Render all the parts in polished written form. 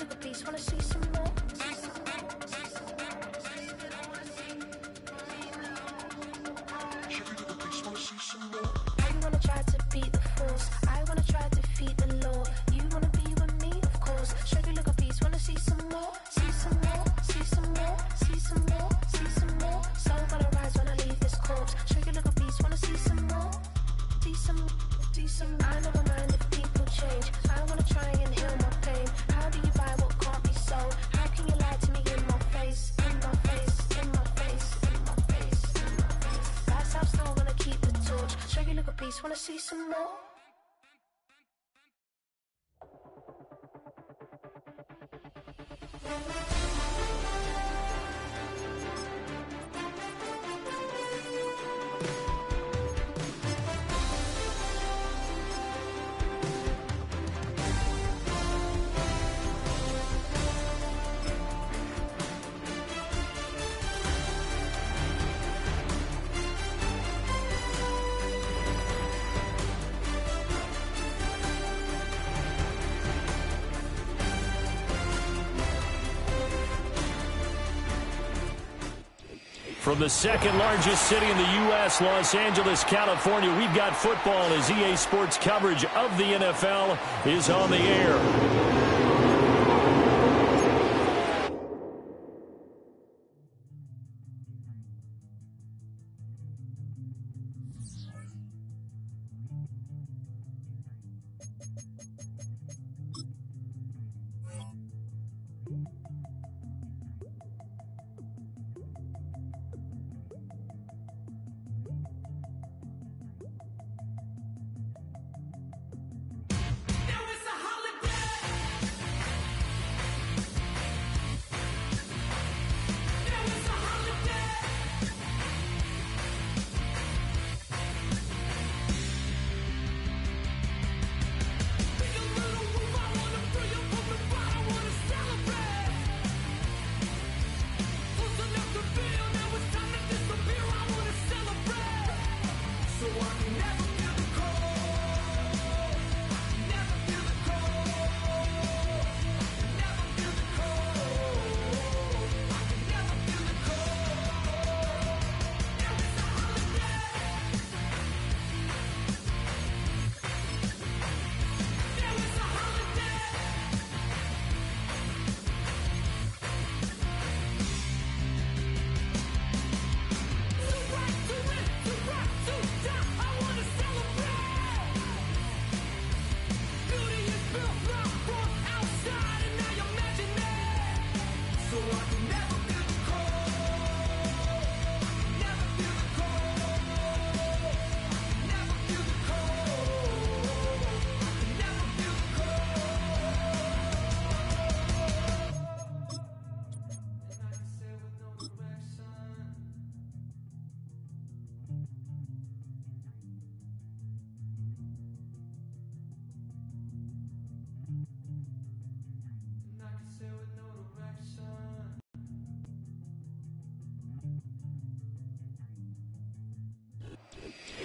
look at these, wanna see some more? You wanna try to beat the force, I wanna try to defeat the law. You wanna be with me, of course. Show you look at these, wanna see some more? See some more, see some more, see some more, see some more. Soul gonna rise when I leave this corpse. Show you look at these, wanna see some more? See some, see some. I never mind if people change. I wanna try and heal my pain. How do you buy what can't be sold? How can you lie to me in my face? In my face, in my face, in my face, in my face. That's how I'm still gonna keep the torch. Show you look at these, wanna see some more? From the second largest city in the U.S., Los Angeles, California, we've got football as EA Sports coverage of the NFL is on the air.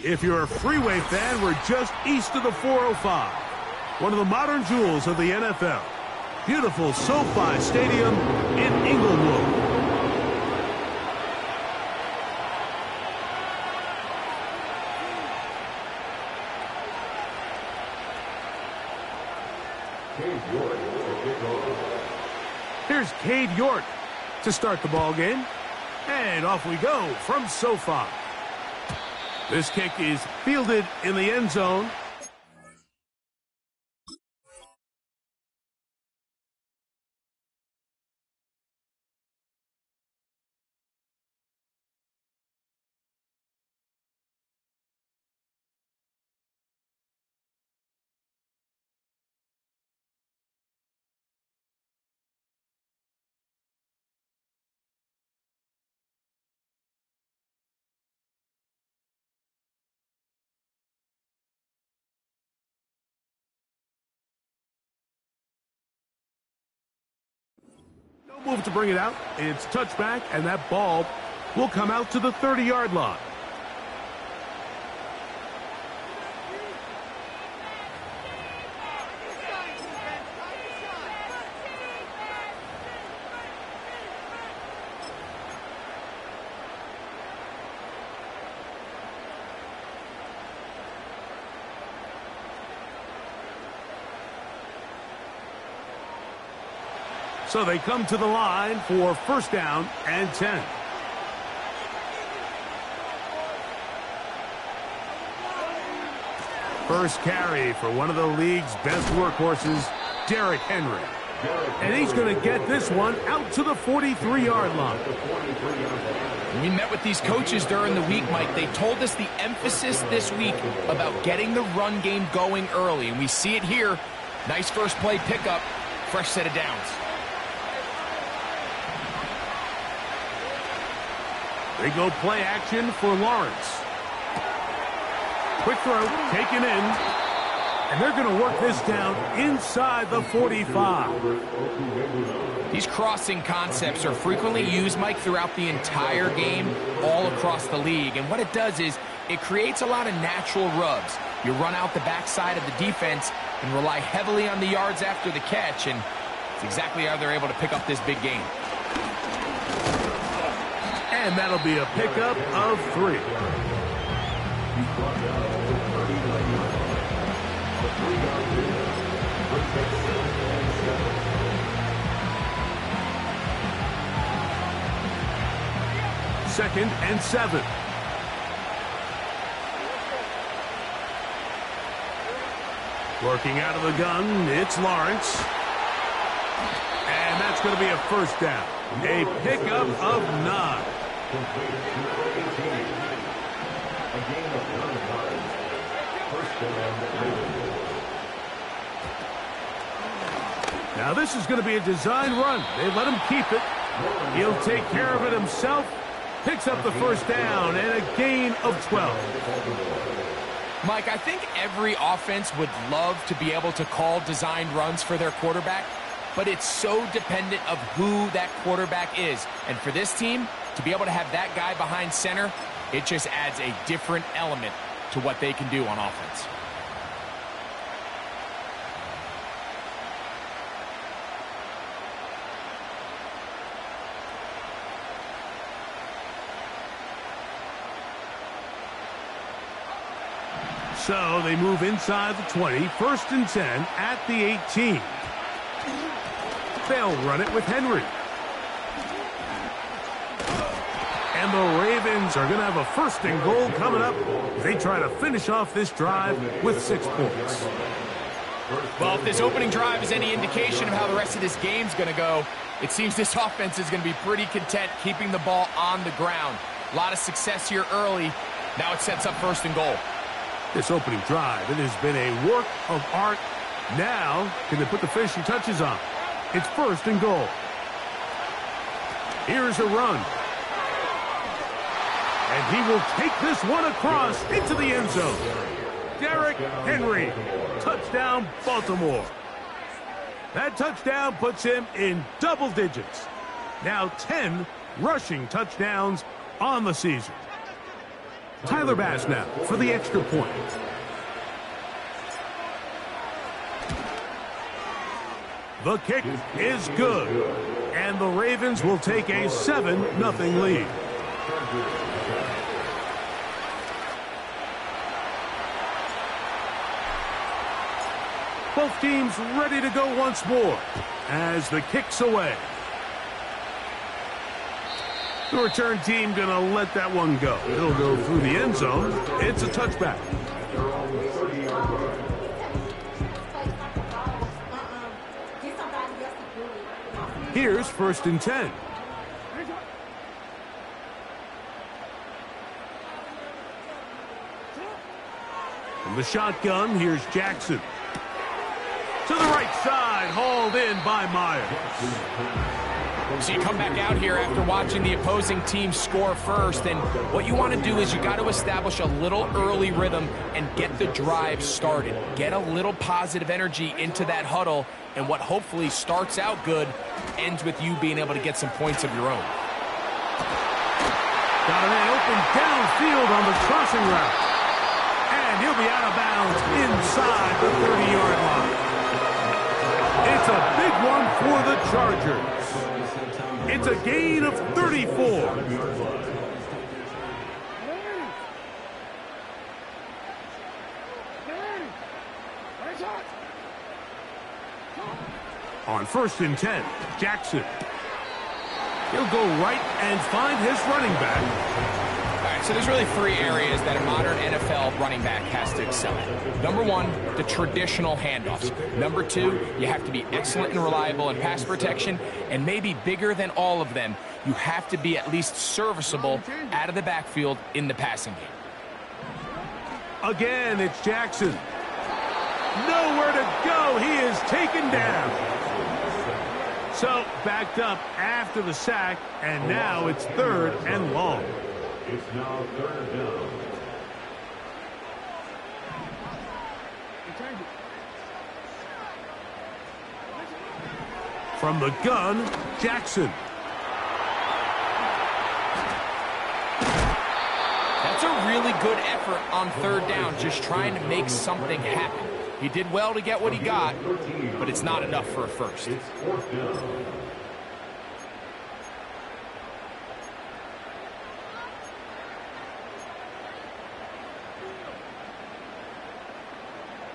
If you're a Freeway fan, we're just east of the 405. One of the modern jewels of the NFL. Beautiful SoFi Stadium in Inglewood. Here's Cade York to start the ball game. And off we go from SoFi. This kick is fielded in the end zone. No move to bring it out. It's touchback, and that ball will come out to the 30-yard line. So they come to the line for first down and 10. First carry for one of the league's best workhorses, Derrick Henry. And he's going to get this one out to the 43-yard line. We met with these coaches during the week, Mike. They told us the emphasis this week about getting the run game going early. And we see it here. Nice first play pickup. Fresh set of downs. They go play action for Lawrence. Quick throw, taken in. And they're going to work this down inside the 45. These crossing concepts are frequently used, Mike, throughout the entire game, all across the league. And what it does is it creates a lot of natural rubs. You run out the backside of the defense and rely heavily on the yards after the catch, and it's exactly how they're able to pick up this big gain. And that'll be a pickup of 3. Second and 7. Working out of the gun, it's Lawrence. And that's going to be a first down. A pickup of 9. Now this is going to be a design run. They let him keep it. He'll take care of it himself. Picks up the first down and a gain of 12. Mike, I think every offense would love to be able to call designed runs for their quarterback, but it's so dependent of who that quarterback is. And for this team, to be able to have that guy behind center, it just adds a different element to what they can do on offense. So they move inside the 20, first and 10 at the 18. They'll run it with Henry. And the Ravens are going to have a first and goal coming up. They try to finish off this drive with 6 points. Well, if this opening drive is any indication of how the rest of this game's going to go, it seems this offense is going to be pretty content keeping the ball on the ground. A lot of success here early. Now it sets up first and goal. This opening drive, it has been a work of art. Now, can they put the finishing touches on? It's first and goal. Here's a run. And he will take this one across into the end zone. Derrick Henry. Touchdown, Baltimore. That touchdown puts him in double digits. Now 10 rushing touchdowns on the season. Tyler Bass now for the extra point. The kick is good. And the Ravens will take a 7-0 lead. Both teams ready to go once more as the kick's away. The return team going to let that one go. It'll go through the end zone. It's a touchback. Here's first and 10. From the shotgun, here's Jackson. To the right side, hauled in by Myers. So you come back out here after watching the opposing team score first, and what you want to do is you got to establish a little early rhythm and get the drive started. Get a little positive energy into that huddle, and what hopefully starts out good ends with you being able to get some points of your own. Got a man open downfield on the crossing route. And he'll be out of bounds inside the 30-yard line. It's a big one for the Chargers. It's a gain of 34. On 1st and 10, Jackson. He'll go right and find his running back. All right, so there's really 3 areas that a modern NFL running back has to excel at. Number 1, the traditional handoffs. Number 2, you have to be excellent and reliable in pass protection. And maybe bigger than all of them, you have to be at least serviceable out of the backfield in the passing game. Again, it's Jackson. Nowhere to go. He is taken down. So, backed up after the sack, and now it's 3rd and long. It's now 3rd down. From the gun, Jackson. That's a really good effort on 3rd down, just trying to make something happen. He did well to get what he got, but it's not enough for a first. It's 4th down.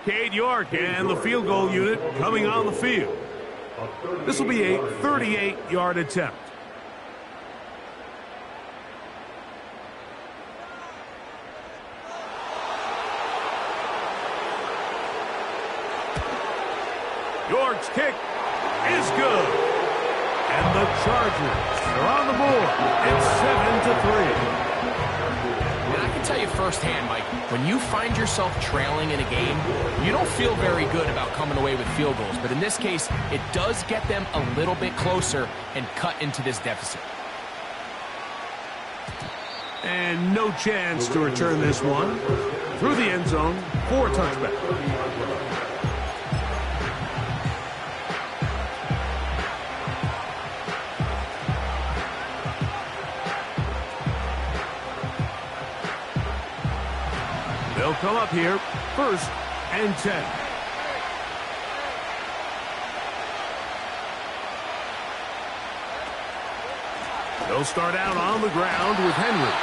Cade York and the field goal unit coming on the field. This will be a 38-yard attempt. York's kick is good. And the Chargers are on the board. It's 7-3. And I can tell you firsthand, Mike, when you find yourself trailing in a game, you don't feel very good about coming away with field goals. But in this case, it does get them a little bit closer and cut into this deficit. And no chance to return this one. Through the end zone for a touchback. They'll come up here, 1st and 10. They'll start out on the ground with Henry.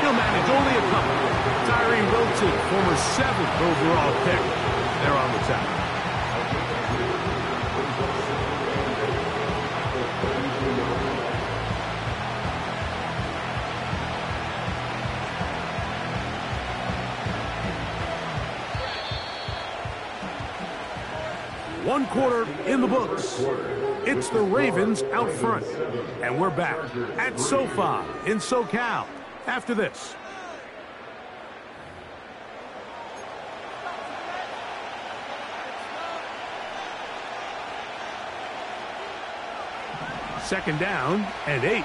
He'll manage only a couple. Tyree Wilson, former 7th overall pick. They're on the tackle. One quarter in the books. It's the Ravens out front. And we're back at SoFi in SoCal after this. Second down and 8.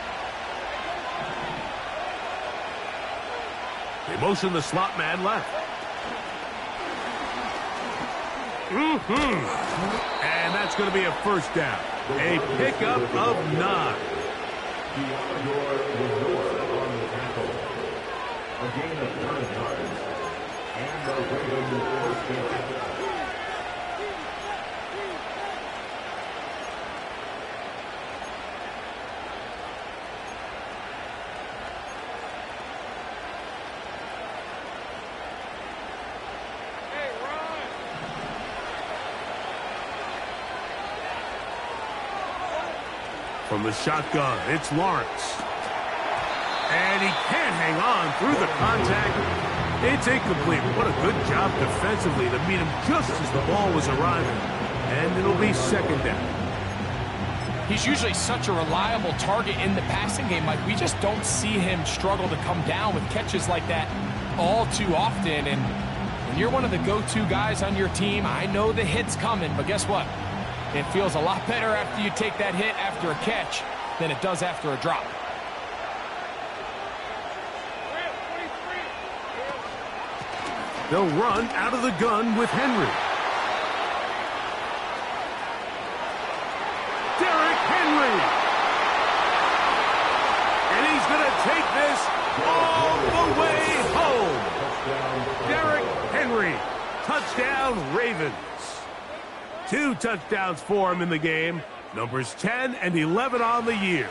They motion the slot man left. And that's going to be a 1st down. A pickup of 9. Theodore Lenore on the tackle. A gain of 9 yards. And the Ravens 1st down. From the shotgun, it's Lawrence. And he can't hang on through the contact. It's incomplete. What a good job defensively to meet him just as the ball was arriving. And it'll be 2nd down. He's usually such a reliable target in the passing game. Like, we just don't see him struggle to come down with catches like that all too often. And when you're one of the go-to guys on your team, I know the hit's coming, but guess what? It feels a lot better after you take that hit after a catch than it does after a drop. They'll run out of the gun with Henry. Derrick Henry. And he's going to take this all the way home. Derrick Henry. Touchdown, Ravens. 2 touchdowns for him in the game. Numbers 10 and 11 on the year.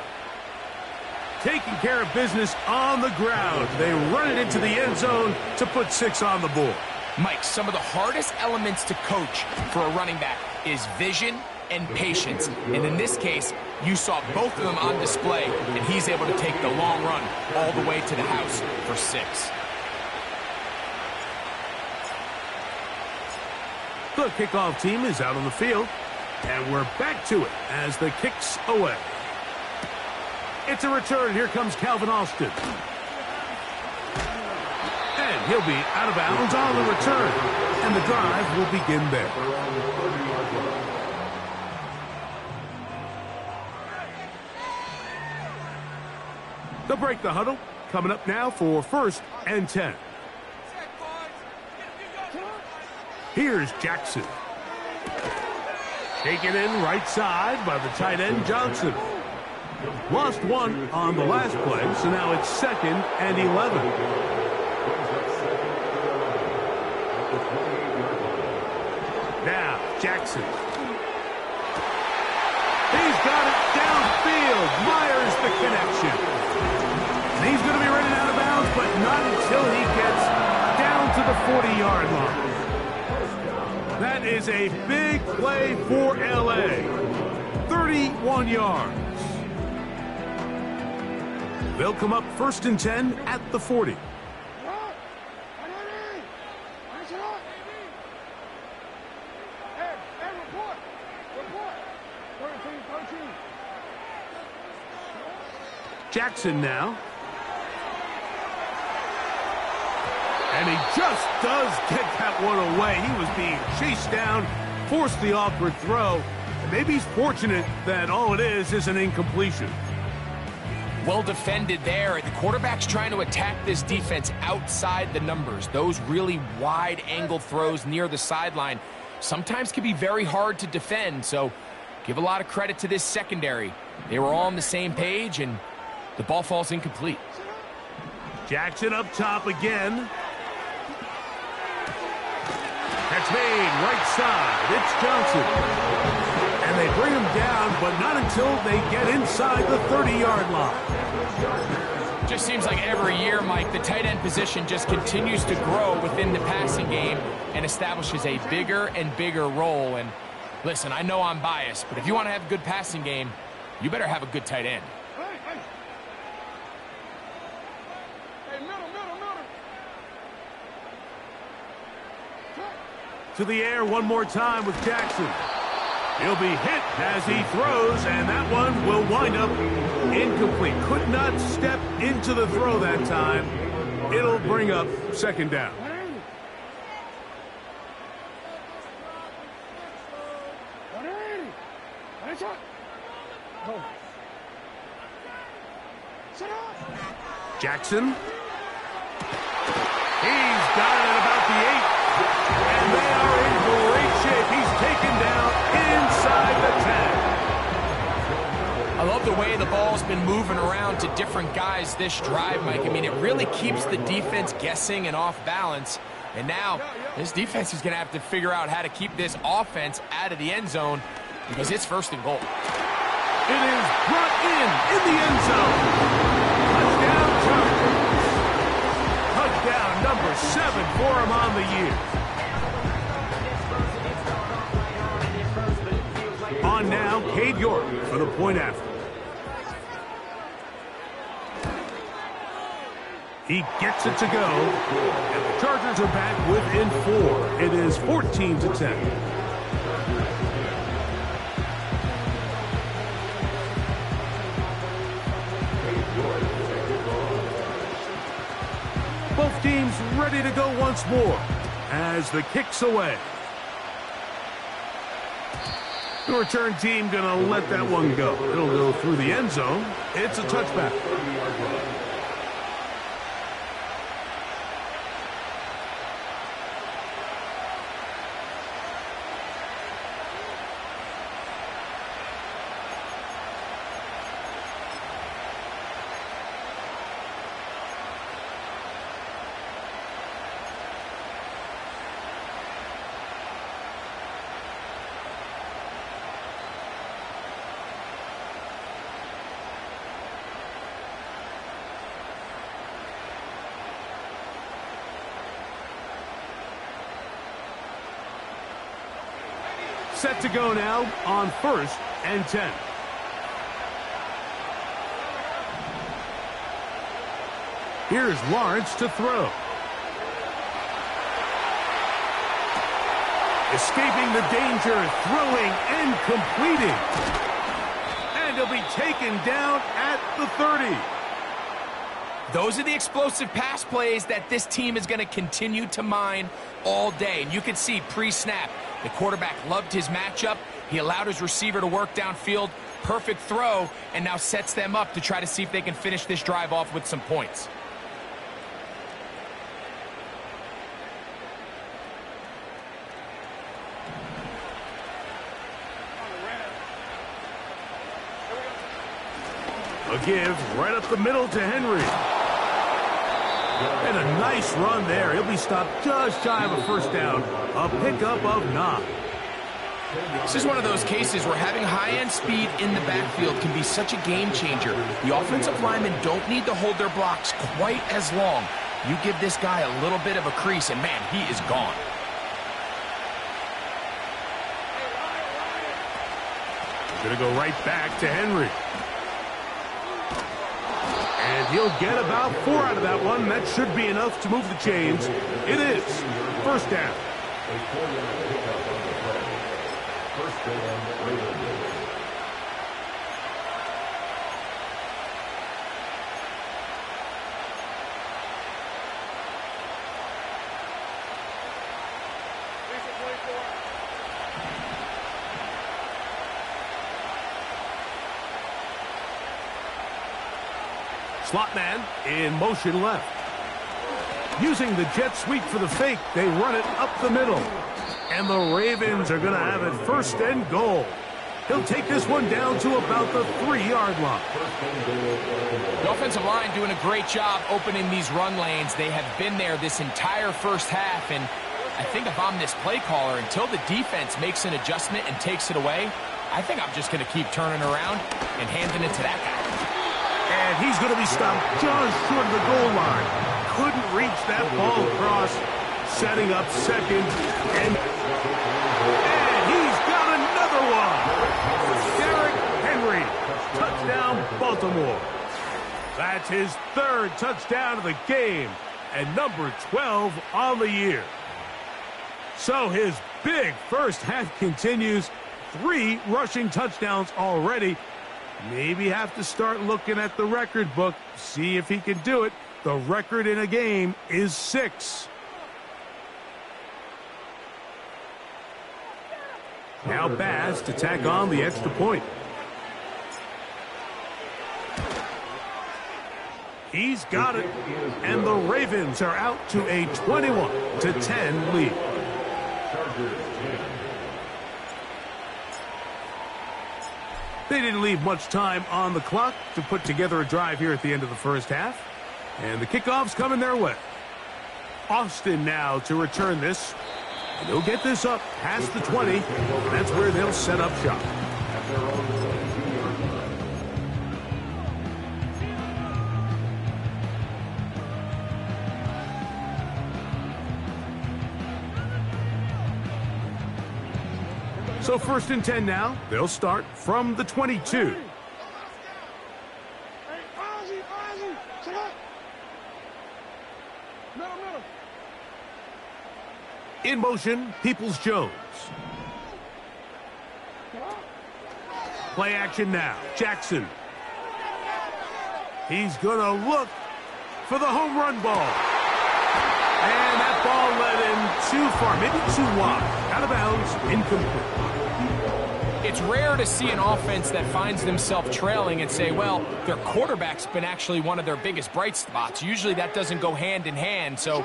Taking care of business on the ground. They run it into the end zone to put 6 on the board. Mike, some of the hardest elements to coach for a running back is vision and patience. And in this case, you saw both of them on display, and he's able to take the long run all the way to the house for 6. The kickoff team is out on the field, and we're back to it as the kick's away. It's a return. Here comes Calvin Austin. And he'll be out of bounds on the return, and the drive will begin there. They'll break the huddle. Coming up now for 1st and 10. Here's Jackson. Taken in right side by the tight end, Johnson. Lost 1 on the last play, so now it's 2nd and 11. Now, Jackson. He's got it downfield. Myers the connection. And he's going to be running out of bounds, but not until he gets down to the 40-yard line. That is a big play for L.A. 31 yards. They'll come up 1st and 10 at the 40. Jackson now. And he just does get that one away. He was being chased down, forced the awkward throw. And maybe he's fortunate that all it is an incompletion. Well defended there. The quarterback's trying to attack this defense outside the numbers. Those really wide angle throws near the sideline sometimes can be very hard to defend. So give a lot of credit to this secondary. They were all on the same page, and the ball falls incomplete. Jackson up top again. That's made right side. It's Johnson. And they bring him down, but not until they get inside the 30-yard line. Just seems like every year, Mike, the tight end position just continues to grow within the passing game and establishes a bigger and bigger role. And listen, I know I'm biased, but if you want to have a good passing game, you better have a good tight end. To the air one more time with Jackson. He'll be hit as he throws, and that one will wind up incomplete. Could not step into the throw that time. It'll bring up 2nd down. Jackson. He's got it at about the 8. And they are in great shape. He's taken down inside the 10. I love the way the ball's been moving around to different guys this drive, Mike. I mean, it really keeps the defense guessing and off balance. And now this defense is going to have to figure out how to keep this offense out of the end zone because it's 1st and goal. It is brought in the end zone. Touchdown, Chargers. Touchdown number 7 for him on the year. On now, Cade York for the point after. He gets it to go, and the Chargers are back within 4. It is 14-10. Both teams ready to go once more as the kick's away. The return team going to let that one go. It'll go through the end zone. It's a touchback. set to go now on 1st and 10. Here's Lawrence to throw. Escaping the danger, throwing and completing. And he'll be taken down at the 30. Those are the explosive pass plays that this team is going to continue to mine all day. And you can see pre-snap, the quarterback loved his matchup. He allowed his receiver to work downfield. Perfect throw, and now sets them up to try to see if they can finish this drive off with some points. A give right up the middle to Henry. And a nice run there. He'll be stopped just shy of a first down. A pickup of 9. This is one of those cases where having high-end speed in the backfield can be such a game changer. The offensive linemen don't need to hold their blocks quite as long. You give this guy a little bit of a crease, and man, he is gone. Going to go right back to Henry. And he'll get about 4 out of that one. That should be enough to move the chains. It is first down. A 4-yard pickup on the play. First down, Ravens. Slot man in motion left. Using the jet sweep for the fake, they run it up the middle. And the Ravens are going to have it first and goal. He'll take this one down to about the 3-yard line. The offensive line doing a great job opening these run lanes. They have been there this entire first half, and I think if I'm this play caller, until the defense makes an adjustment and takes it away, I think I'm just going to keep turning around and handing it to that guy. And he's going to be stopped just short of the goal line. Couldn't reach that ball across. Setting up second. And he's got another one. Derrick Henry. Touchdown, Baltimore. That's his 3rd touchdown of the game. And number 12 on the year. So his big first half continues. 3 rushing touchdowns already. Maybe have to start looking at the record book, see if he can do it. The record in a game is 6. Now Baz to tack on the extra point. He's got it, and the Ravens are out to a 21-10 lead. They didn't leave much time on the clock to put together a drive here at the end of the first half. And the kickoff's coming their way. Austin now to return this. And he'll get this up past the 20. That's where they'll set up shop. So 1st and 10 now. They'll start from the 22. In motion, Peoples-Jones. Play action now. Jackson. He's going to look for the home run ball. And that ball led him too far, maybe too wide. Out of bounds, incomplete. It's rare to see an offense that finds themselves trailing and say, well, their quarterback's been actually one of their biggest bright spots. Usually that doesn't go hand in hand, so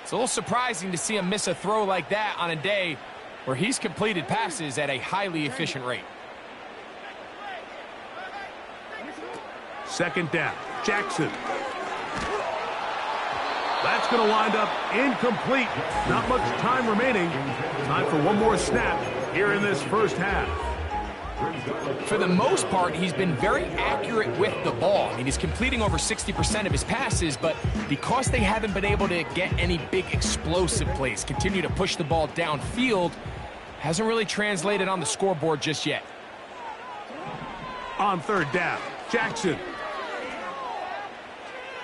it's a little surprising to see him miss a throw like that on a day where he's completed passes at a highly efficient rate. 2nd down, Jackson. That's going to wind up incomplete. Not much time remaining. Time for one more snap here in this first half. For the most part, he's been very accurate with the ball. I mean, he's completing over 60% of his passes, but because they haven't been able to get any big explosive plays, continue to push the ball downfield, hasn't really translated on the scoreboard just yet. On third down, Jackson.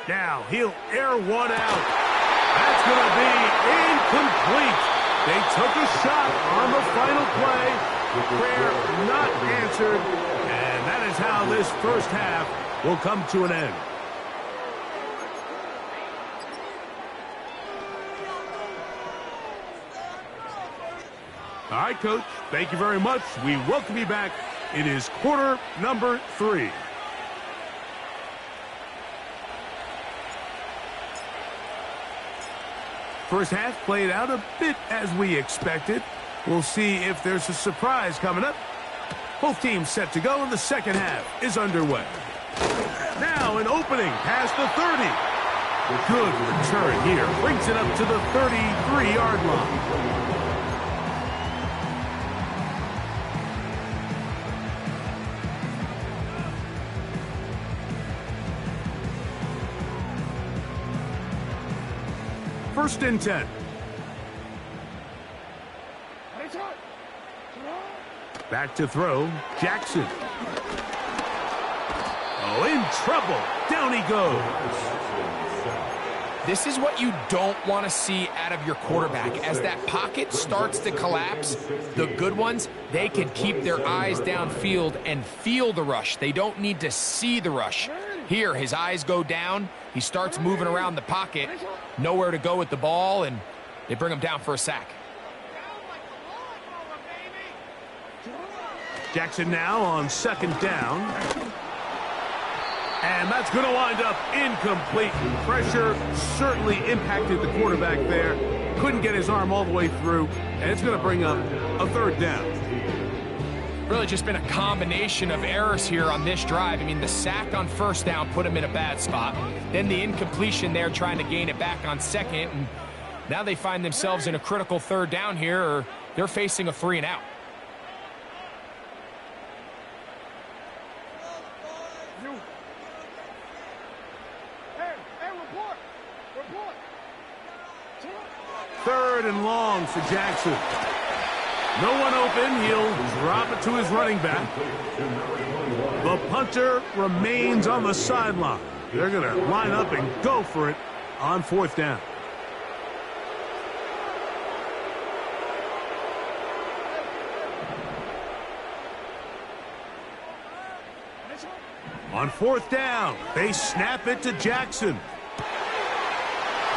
Now he'll air one out. That's going to be incomplete. They took a shot on the final play. Prayer not answered. And that is how this first half will come to an end. All right, Coach, thank you very much. We welcome you back. It is quarter number 3. First half played out a bit as we expected. We'll see if there's a surprise coming up. Both teams set to go, and the second half is underway. Now an opening past the 30. Good return here. Brings it up to the 33-yard line. First and 10. Back to throw, Jackson. Oh, in trouble. Down he goes. This is what you don't want to see out of your quarterback. As that pocket starts to collapse, the good ones, they can keep their eyes downfield and feel the rush. They don't need to see the rush. Here, his eyes go down. He starts moving around the pocket. Nowhere to go with the ball, and they bring him down for a sack. Jackson now on second down. And that's going to wind up incomplete. Pressure certainly impacted the quarterback there. Couldn't get his arm all the way through, and it's going to bring up a third down. Really just been a combination of errors here on this drive. I mean, the sack on first down put him in a bad spot. Then the incompletion there trying to gain it back on second. And now they find themselves in a critical third down here, or they're facing a 3 and out. Third and long for Jackson. No one open. He'll drop it to his running back. The punter remains on the sideline. They're going to line up and go for it on fourth down. On fourth down, they snap it to Jackson.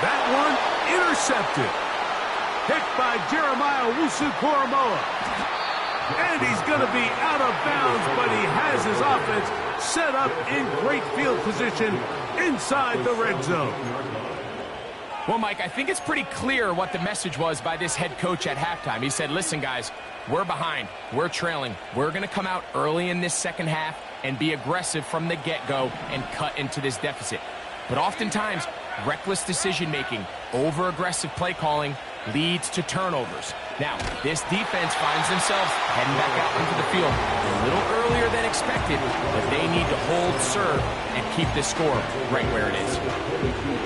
That one intercepted. Picked by Jeremiah Owusu-Koramoah. And he's going to be out of bounds, but he has his offense set up in great field position inside the red zone. Well, Mike, I think it's pretty clear what the message was by this head coach at halftime. He said, listen, guys, we're behind. We're trailing. We're going to come out early in this second half and be aggressive from the get-go and cut into this deficit. But oftentimes, reckless decision-making, over-aggressive play calling leads to turnovers. Now, this defense finds themselves heading back out into the field a little earlier than expected, but they need to hold serve and keep this score right where it is.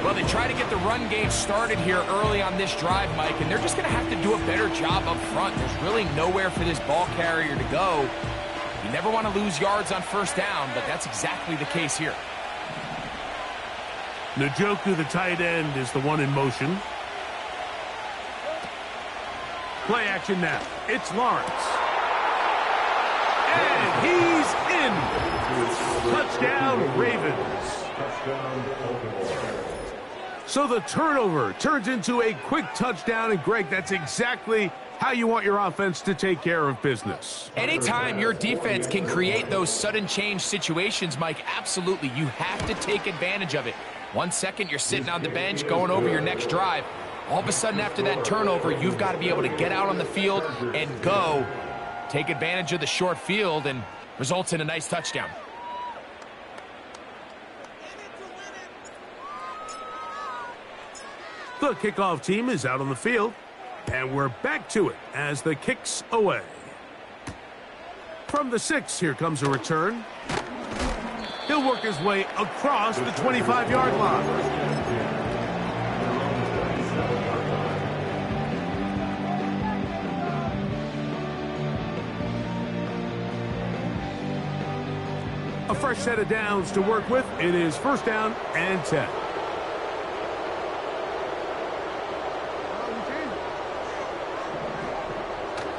Well, they try to get the run game started here early on this drive, Mike, and they're just going to have to do a better job up front. There's really nowhere for this ball carrier to go. You never want to lose yards on first down, but that's exactly the case here. Njoku, the tight end, is the one in motion. Play action now. It's Lawrence. And he's in. Touchdown, Ravens. So the turnover turns into a quick touchdown. And, Greg, that's exactly how you want your offense to take care of business. Anytime your defense can create those sudden change situations, Mike, absolutely, you have to take advantage of it. 1 second, you're sitting on the bench going over your next drive. All of a sudden, after that turnover, you've got to be able to get out on the field and go. Take advantage of the short field and results in a nice touchdown. The kickoff team is out on the field, and we're back to it as the kick's away. From the 6, here comes a return. He'll work his way across the 25-yard line. A fresh set of downs to work with. It is first down and 10.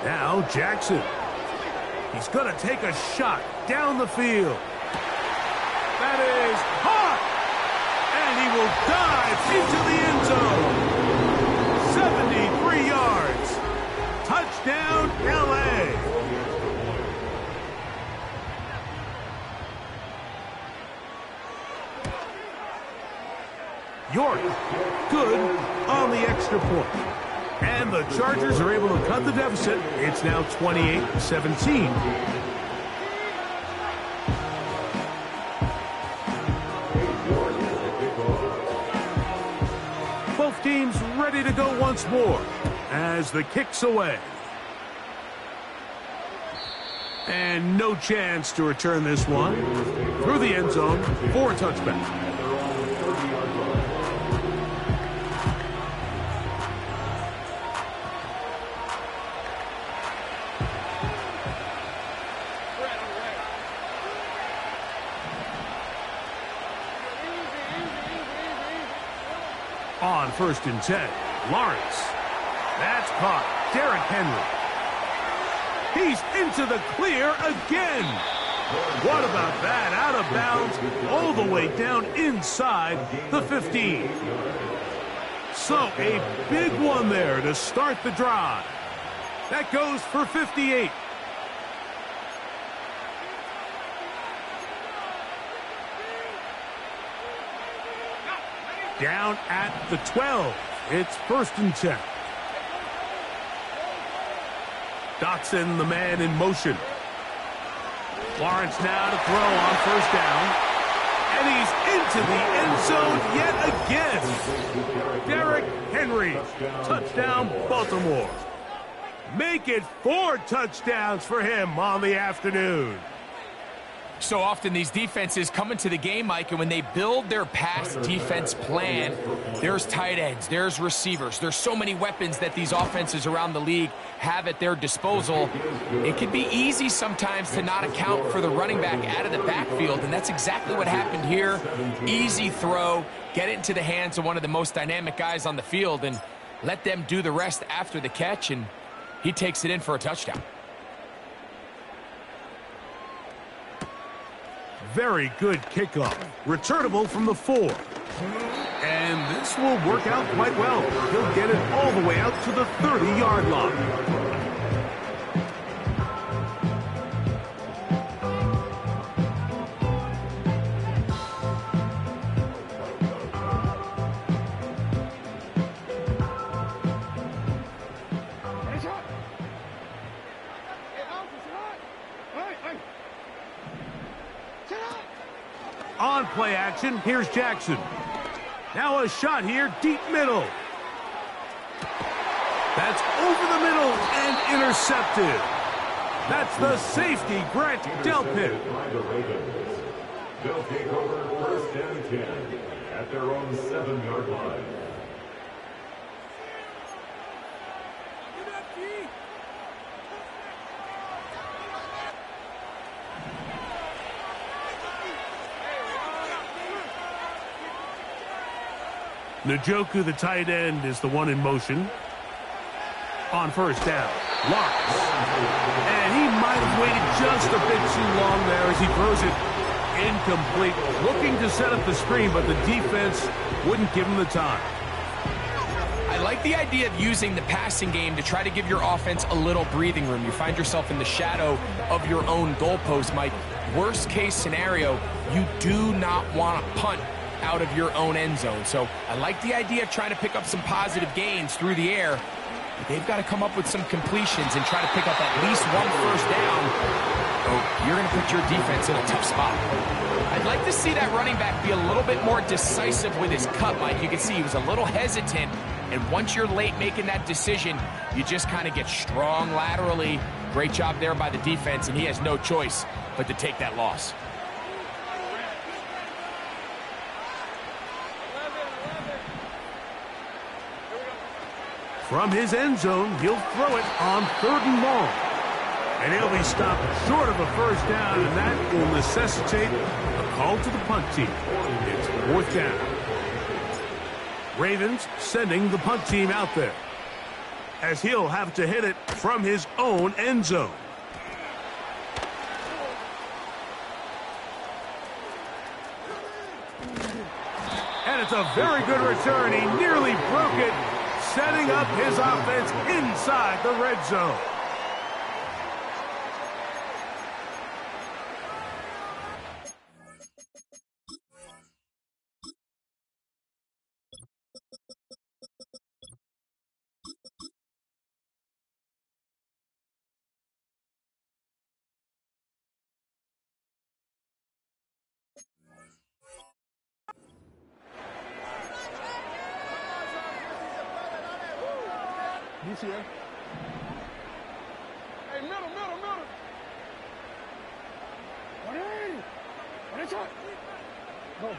Now Jackson. He's going to take a shot down the field. That is hot! And he will dive into the end zone. 73 yards. Touchdown, L.A. York, good on the extra point. And the Chargers are able to cut the deficit. It's now 28-17. Both teams ready to go once more as the kick's away. And no chance to return this one. Through the end zone for a touchback. On 1st and 10, Lawrence. That's caught. Derrick Henry. He's into the clear again. What about that? Out of bounds, all the way down inside the 15. So a big one there to start the drive. That goes for 58. Down at the 12. It's 1st and 10. Dotson, the man in motion. Lawrence now to throw on 1st down. And he's into the end zone yet again. Derrick Henry. Touchdown, Baltimore. Make it 4 touchdowns for him on the afternoon. So often these defenses come into the game, Mike, and when they build their pass defense plan, there's tight ends, there's receivers, there's so many weapons that these offenses around the league have at their disposal. It can be easy sometimes to not account for the running back out of the backfield, and that's exactly what happened here. Easy throw, get it into the hands of one of the most dynamic guys on the field, and let them do the rest after the catch, and he takes it in for a touchdown. Very good kickoff. Returnable from the 4. And this will work out quite well. He'll get it all the way out to the 30-yard line. On play action, here's Jackson. Now a shot here, deep middle. That's over the middle and intercepted. That's the safety, Grant Delpit. They'll take over 1st and 10 at their own 7-yard line. Njoku, the tight end, is the one in motion. On 1st down, Lawrence. And he might have waited just a bit too long there as he throws it incomplete. Looking to set up the screen, but the defense wouldn't give him the time. I like the idea of using the passing game to try to give your offense a little breathing room. You find yourself in the shadow of your own goalpost, Mike. Worst case scenario, you do not want to punt out of your own end zone. So I like the idea of trying to pick up some positive gains through the air. But they've got to come up with some completions and try to pick up at least 1 first down. Oh, you're going to put your defense in a tough spot. I'd like to see that running back be a little bit more decisive with his cut, Mike. You can see he was a little hesitant, and once you're late making that decision, you just kind of get strong laterally. Great job there by the defense, and he has no choice but to take that loss. From his end zone, he'll throw it on 3rd and long. And he'll be stopped short of a first down, and that will necessitate a call to the punt team. It's 4th down. Ravens sending the punt team out there, as he'll have to hit it from his own end zone. And it's a very good return. He nearly broke it, setting up his offense inside the red zone. DCA. Hey, middle. What is it? Go.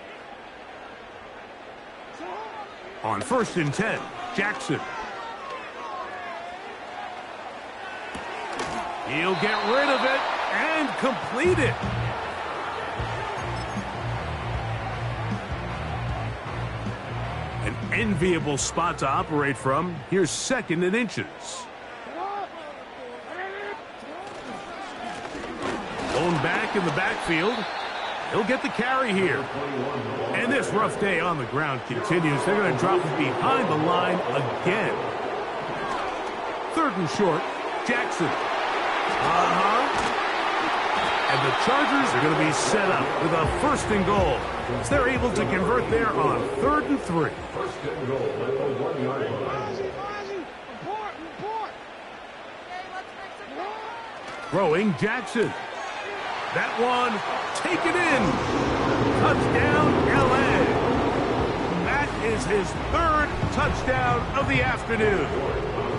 On 1st and 10, Jackson. He'll get rid of it and complete it. An enviable spot to operate from. Here's 2nd and inches. Going back in the backfield. He'll get the carry here. And this rough day on the ground continues. They're going to drop it behind the line again. 3rd and short, Jackson. And the Chargers are going to be set up with a 1st and goal, as they're able to convert there on 3rd and 3. 1st and goal at the 1-yard line. Throwing Jackson. That one, taken in. Touchdown, LA. That is his 3rd touchdown of the afternoon.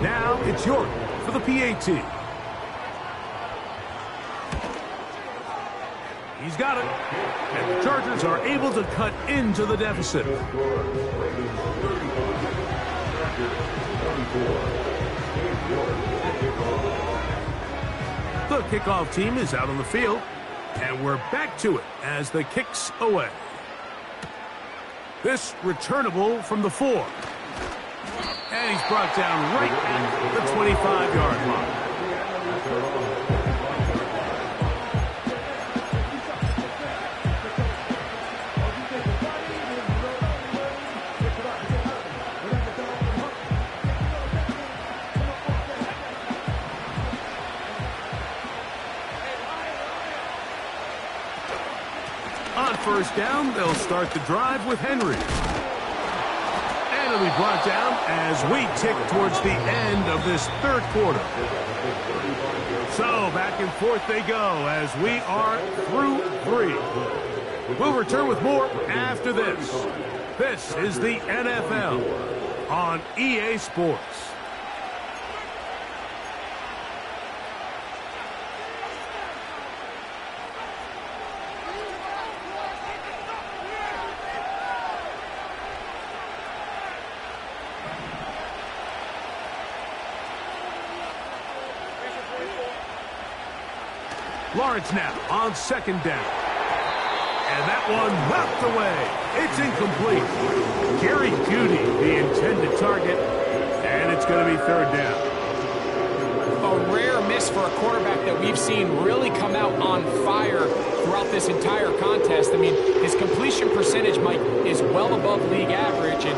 Now it's York for the PAT. He's got it. And the Chargers are able to cut into the deficit. The kickoff team is out on the field. And we're back to it as the kick's away. This returnable from the 4. And he's brought down right at the 25-yard line. On 1st down, they'll start the drive with Henry. And he'll be brought down as we tick towards the end of this 3rd quarter. So back and forth they go as we are through 3. We'll return with more after this. This is the NFL on EA Sports. Lawrence now on 2nd down. And that one knocked away. It's incomplete. Jerry Jeudy, the intended target, and it's going to be 3rd down. A rare miss for a quarterback that we've seen really come out on fire throughout this entire contest. I mean, his completion percentage, Mike, is well above league average, and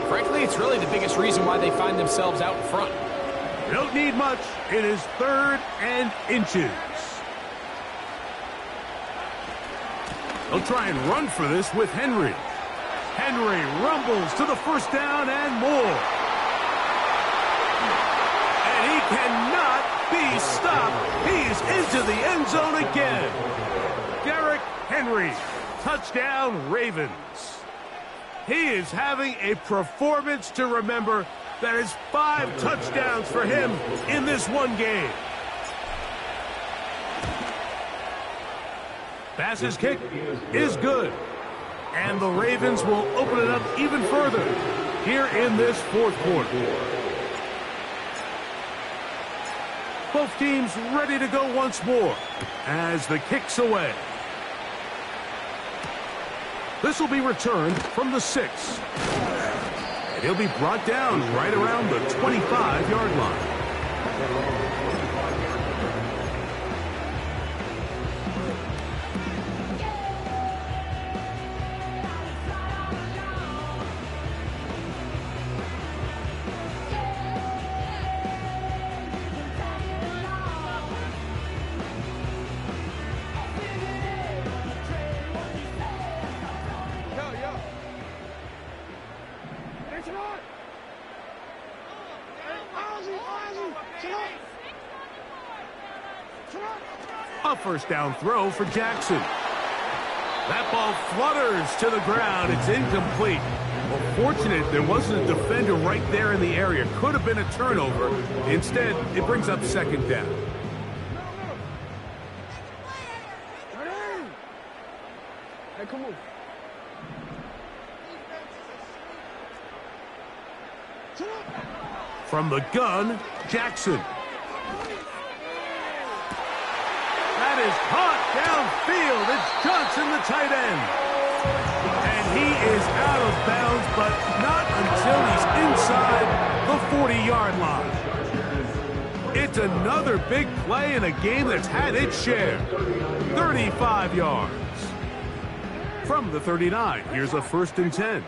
frankly, it's really the biggest reason why they find themselves out in front. They don't need much. It is 3rd and inches. They'll try and run for this with Henry. Henry rumbles to the 1st down and more. And he cannot be stopped. He's into the end zone again. Derrick Henry, touchdown Ravens. He is having a performance to remember. That is 5 touchdowns for him in this one game. Pass's kick is good. And the Ravens will open it up even further here in this 4th quarter. Both teams ready to go once more as the kick's away. This will be returned from the 6. And he'll be brought down right around the 25-yard line. A first down throw for Jackson. That ball flutters to the ground. It's incomplete. Well, fortunate there wasn't a defender right there in the area. Could have been a turnover. Instead, it brings up second down. Hey, come on. From the gun, Jackson. That is caught downfield. It's Johnson, the tight end. And he is out of bounds, but not until he's inside the 40-yard line. It's another big play in a game that's had its share. 35 yards. From the 39, here's a 1st and 10.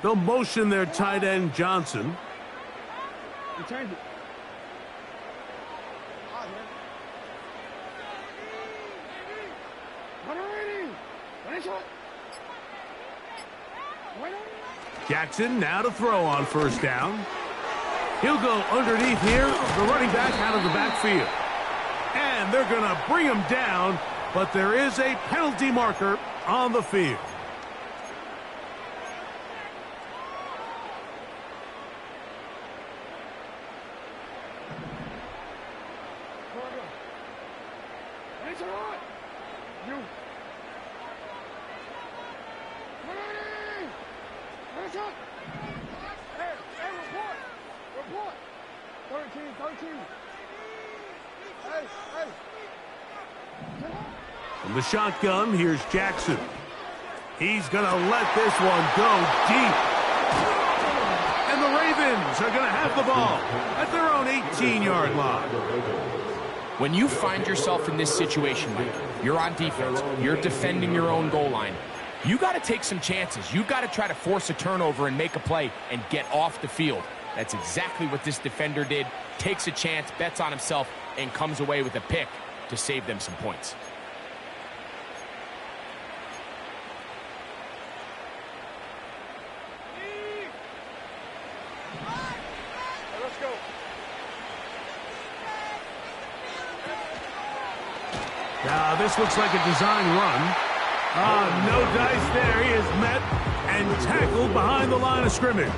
They'll motion their tight end, Johnson. You change it. Jackson now to throw on first down. He'll go underneath here, the running back out of the backfield. And they're going to bring him down, but there is a penalty marker on the field. From the shotgun, here's Jackson. He's going to let this one go deep. And the Ravens are going to have the ball at their own 18-yard line. When you find yourself in this situation, Mike, you're on defense, you're defending your own goal line, you got to take some chances. You got to try to force a turnover and make a play and get off the field. That's exactly what this defender did. Takes a chance, bets on himself, and comes away with a pick to save them some points. Let's go. Now, this looks like a design run. No dice there. He is met and tackled behind the line of scrimmage.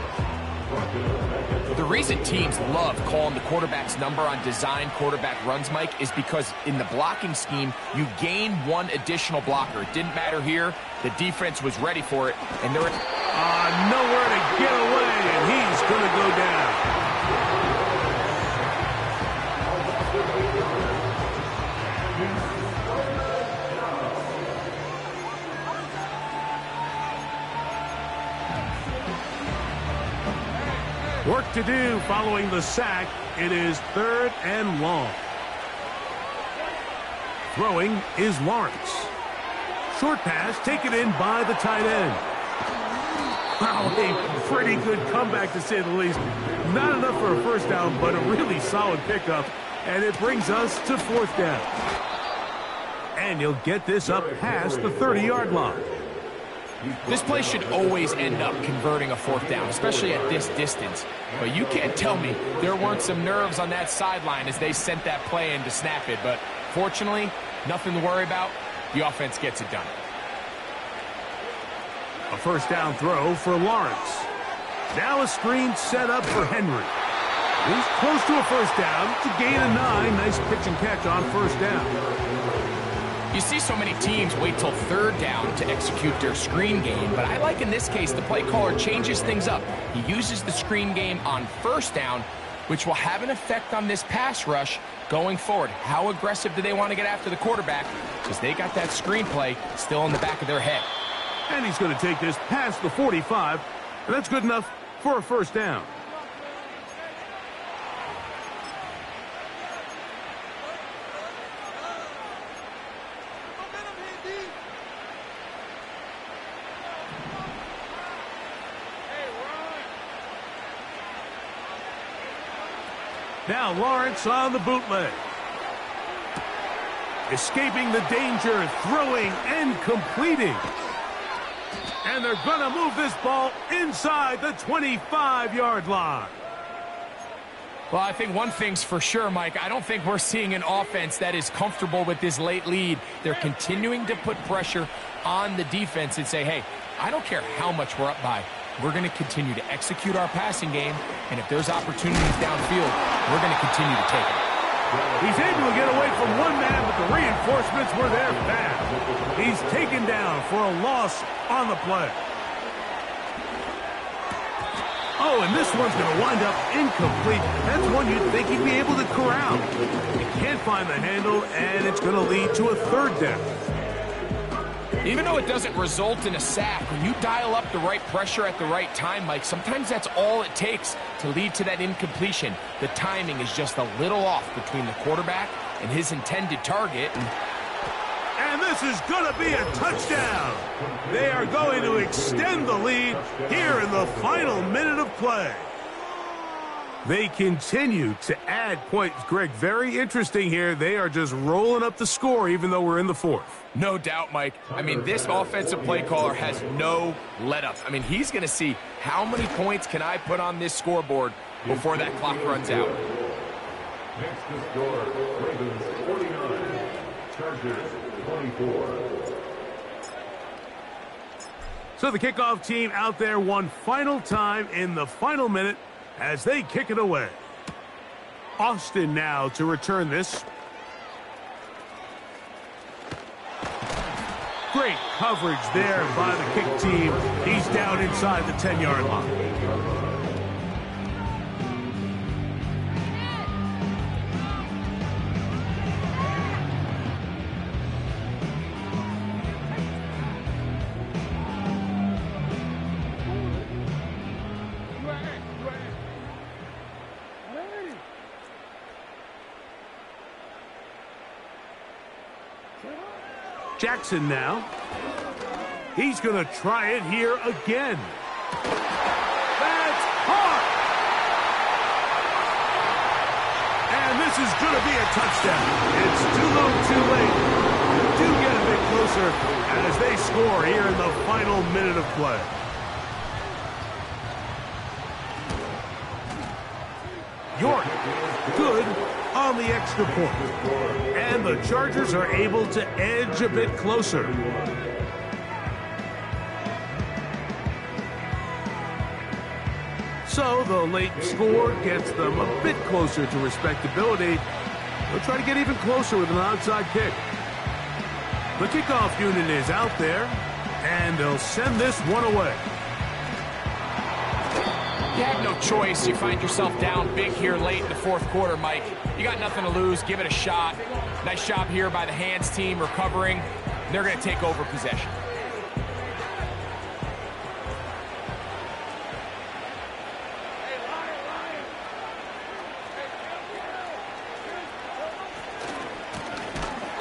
The reason teams love calling the quarterback's number on design quarterback runs, Mike, is because in the blocking scheme, you gain one additional blocker. It didn't matter here. The defense was ready for it, and they're nowhere to get away, and he's going to go down. Work to do following the sack. It is 3rd and long. Throwing is Lawrence. Short pass taken in by the tight end. Wow, a pretty good comeback to say the least. Not enough for a first down, but a really solid pickup. And it brings us to 4th down. And you'll get this up past the 30-yard line. This play should always end up converting a 4th down, especially at this distance. But you can't tell me there weren't some nerves on that sideline as they sent that play in to snap it. But fortunately, nothing to worry about. The offense gets it done. A first down throw for Lawrence. Now a screen set up for Henry. He's close to a first down to gain a 9. Nice pitch and catch on first down. You see so many teams wait till 3rd down to execute their screen game, but I like in this case the play caller changes things up. He uses the screen game on 1st down which will have an effect on this pass rush going forward. How aggressive do they want to get after the quarterback? Because they got that screenplay still in the back of their head. And he's going to take this past the 45, and that's good enough for a first down. Now Lawrence on the bootleg. Escaping the danger, throwing and completing. And they're going to move this ball inside the 25-yard line. Well, I think one thing's for sure, Mike. I don't think we're seeing an offense that is comfortable with this late lead. They're continuing to put pressure on the defense and say, hey, I don't care how much we're up by. We're going to continue to execute our passing game, and if there's opportunities downfield, we're going to continue to take it. He's able to get away from one man, but the reinforcements were there fast. He's taken down for a loss on the play. Oh, and this one's going to wind up incomplete. That's one you'd think he'd be able to corral. He can't find the handle, and it's going to lead to a third down. Even though it doesn't result in a sack, when you dial up the right pressure at the right time, Mike, sometimes that's all it takes to lead to that incompletion. The timing is just a little off between the quarterback and his intended target. And this is going to be a touchdown. They are going to extend the lead here in the final minute of play. They continue to add points. Greg, very interesting here. They are just rolling up the score even though we're in the fourth. No doubt, Mike. I mean, this offensive play caller has no let-up. I mean, he's going to see how many points can I put on this scoreboard before that clock runs out. Next to score, Ravens 49, Chargers 24. So the kickoff team out there one final time in the final minute as they kick it away. Austin now to return this. Great coverage there by the kick team. He's down inside the 10-yard line. Jackson now. He's going to try it here again. That's hard. And this is going to be a touchdown. It's too little too late. Do get a bit closer as they score here in the final minute of play. York, good on the extra point. And the Chargers are able to edge a bit closer. So the late score gets them a bit closer to respectability. They'll try to get even closer with an onside kick. The kickoff unit is out there, and they'll send this one away. You have no choice. You find yourself down big here late in the fourth quarter, Mike. You got nothing to lose. Give it a shot. Nice job here by the hands team recovering. They're going to take over possession.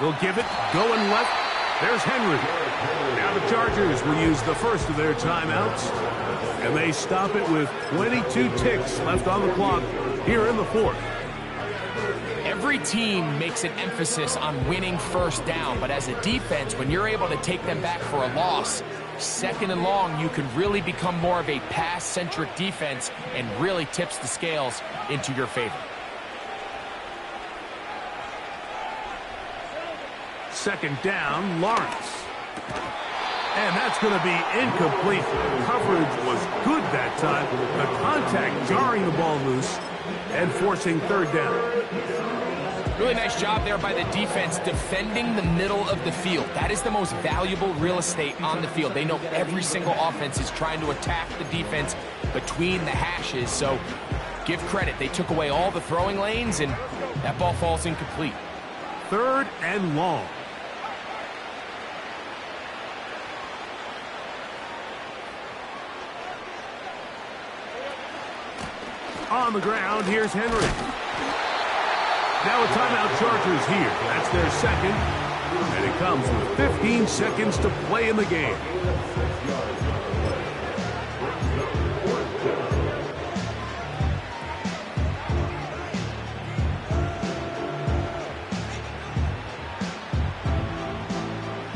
Will give it, going left. There's Henry. Now the Chargers will use the first of their timeouts. And they stop it with 22 ticks left on the clock here in the fourth. Every team makes an emphasis on winning first down, but as a defense, when you're able to take them back for a loss, second and long, you can really become more of a pass-centric defense and really tips the scales into your favor. Second down, Lawrence. And that's going to be incomplete. Coverage was good that time. The contact jarring the ball loose and forcing third down. Really nice job there by the defense defending the middle of the field. That is the most valuable real estate on the field. They know every single offense is trying to attack the defense between the hashes. So Give credit, they took away all the throwing lanes, and that ball falls incomplete. 3rd and long. On the ground, here's Henry. Now a timeout, Chargers here. That's their second. And it comes with 15 seconds to play in the game.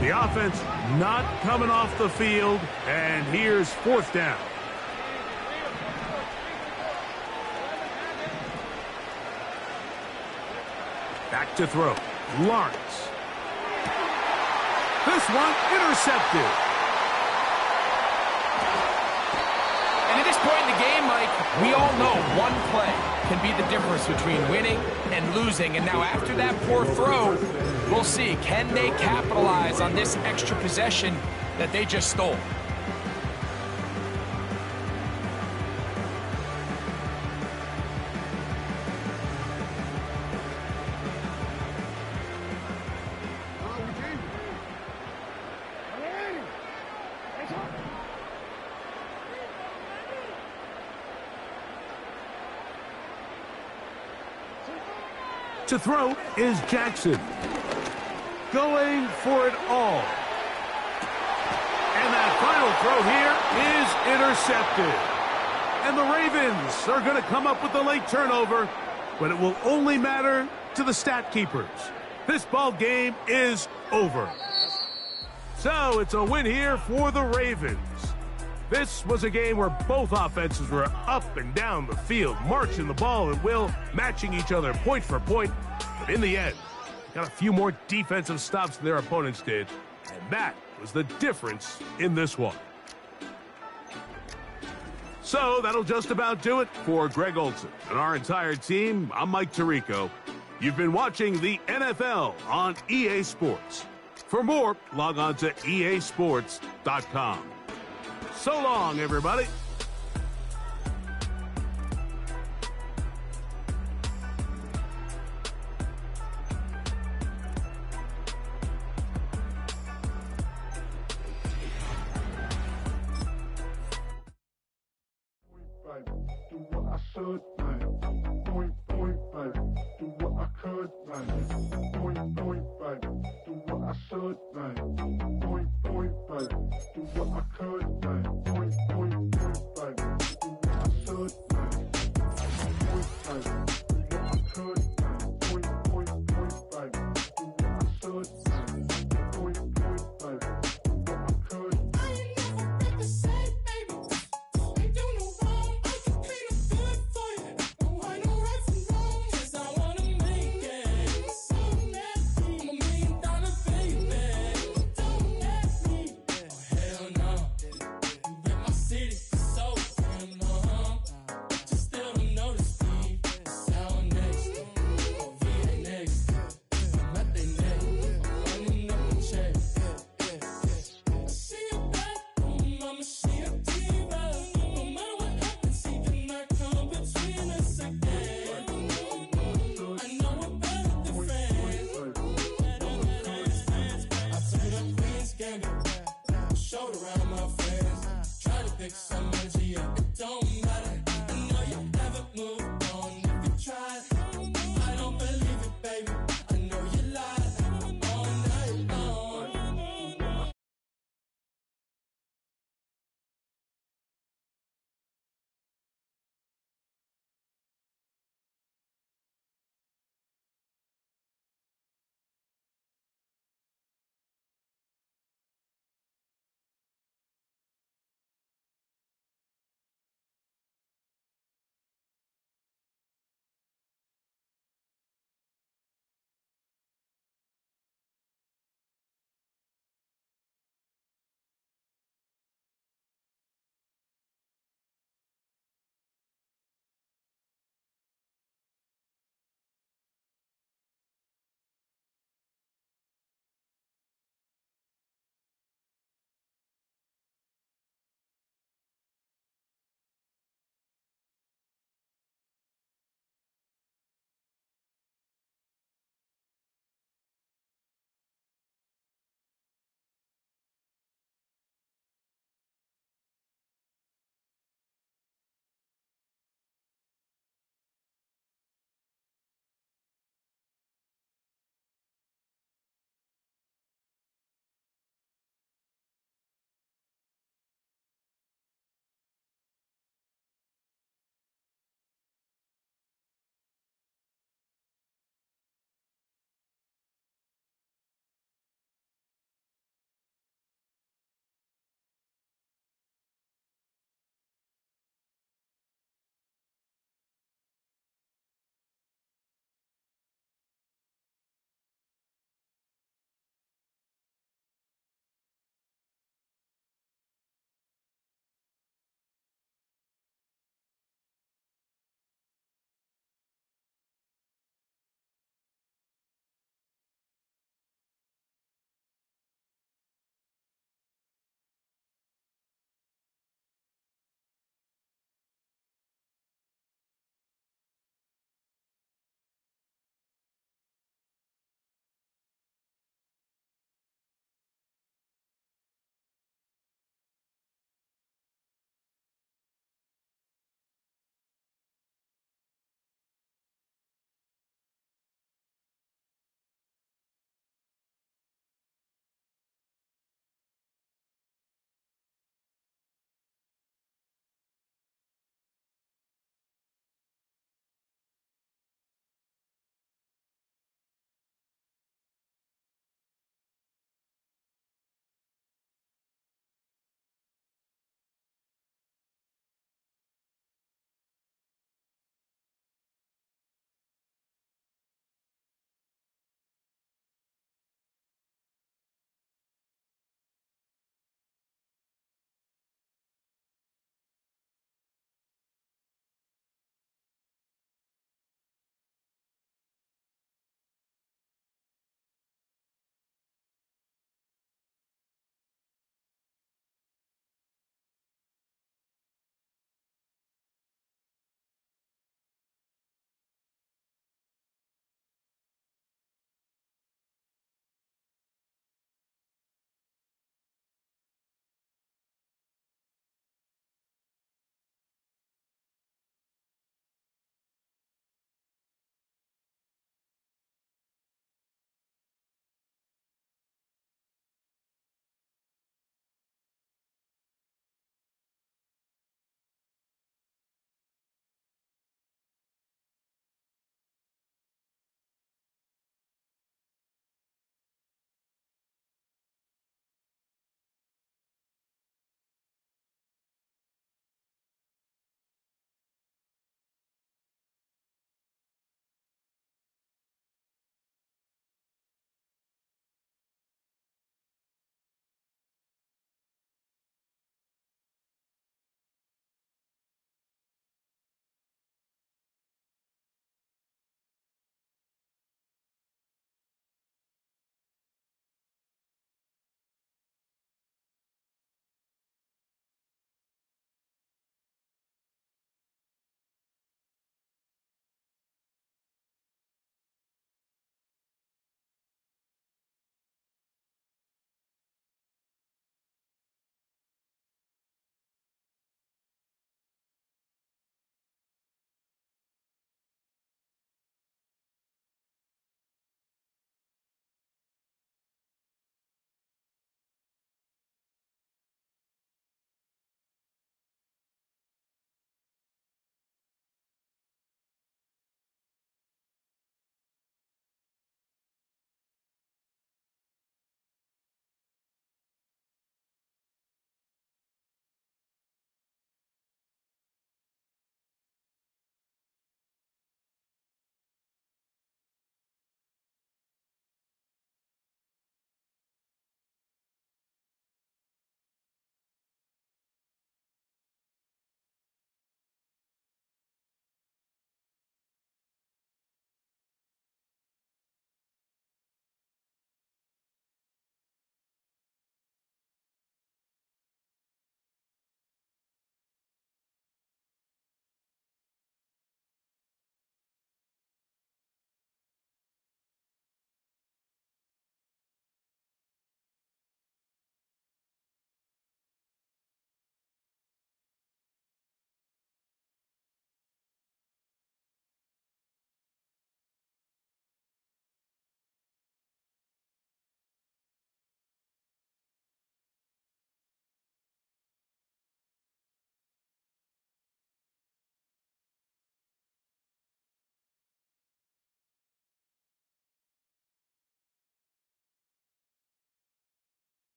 The offense not coming off the field, and here's 4th down. Back to throw. Lawrence. This one intercepted. And at this point in the game, Mike, we all know one play can be the difference between winning and losing. And now after that poor throw, we'll see, can they capitalize on this extra possession that they just stole? To throw is Jackson. Going for it all. And that final throw here is intercepted. And the Ravens are going to come up with the late turnover, but it will only matter to the stat keepers. This ball game is over. So it's a win here for the Ravens. This was a game where both offenses were up and down the field, marching the ball at will, matching each other point for point. But in the end, got a few more defensive stops than their opponents did. And that was the difference in this one. So that'll just about do it for Greg Olsen and our entire team. I'm Mike Tirico. You've been watching the NFL on EA Sports. For more, log on to easports.com. So long, everybody. Do what I should, man. Point, baby. Do what I could, man. Point, baby. Do what I should, man. Point, baby. Do what I could, man.